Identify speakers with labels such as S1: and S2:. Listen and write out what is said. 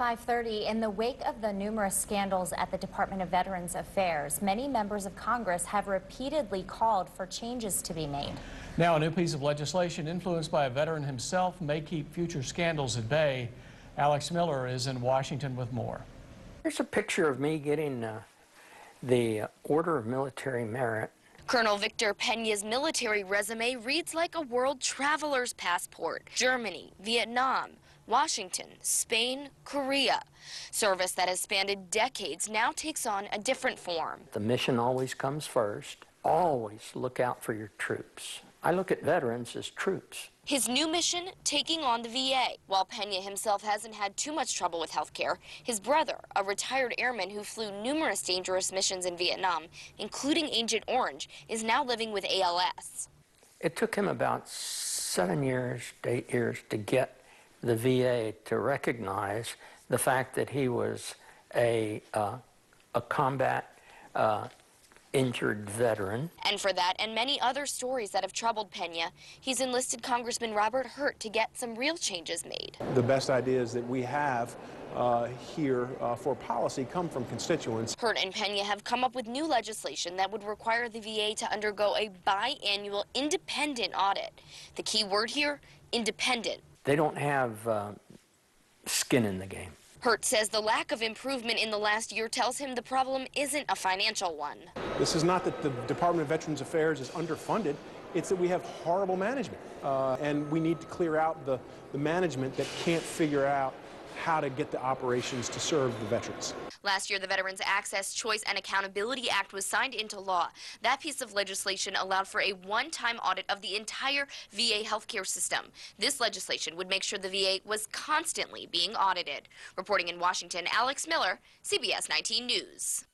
S1: 5:30, in the wake of the numerous scandals at the Department of Veterans Affairs, many members of Congress have repeatedly called for changes to be made.
S2: Now, a new piece of legislation influenced by a veteran himself may keep future scandals at bay. Alex Miller is in Washington with more.
S3: Here's a picture of me getting the Order of Military Merit.
S4: Colonel Victor Peña's military resume reads like a world traveler's passport. Germany, Vietnam, Washington, Spain, Korea. Service that has spanned decades now takes on a different form.
S3: The mission always comes first. Always look out for your troops. I look at veterans as troops.
S4: His new mission, taking on the VA. While Peña himself hasn't had too much trouble with health care, his brother, a retired airman who flew numerous dangerous missions in Vietnam, including Agent Orange, is now living with ALS.
S3: It took him about 7 years to 8 years to get the VA to recognize the fact that he was a combat injured veteran.
S4: And for that and many other stories that have troubled Peña, he's enlisted Congressman Robert Hurt to get some real changes made.
S5: The best ideas that we have here for policy come from constituents.
S4: Hurt and Peña have come up with new legislation that would require the VA to undergo a biannual independent audit. The key word here, independent.
S3: They don't have skin in the game.
S4: Hurt says the lack of improvement in the last year tells him the problem isn't a financial one.
S5: This is not that the Department of Veterans Affairs is underfunded, it's that we have horrible management. And we need to clear out the management that can't figure out how to get the operations to serve the veterans.
S4: Last year, the Veterans Access, Choice, and Accountability Act was signed into law. That piece of legislation allowed for a one-time audit of the entire VA healthcare system. This legislation would make sure the VA was constantly being audited. Reporting in Washington, Alex Miller, CBS 19 News.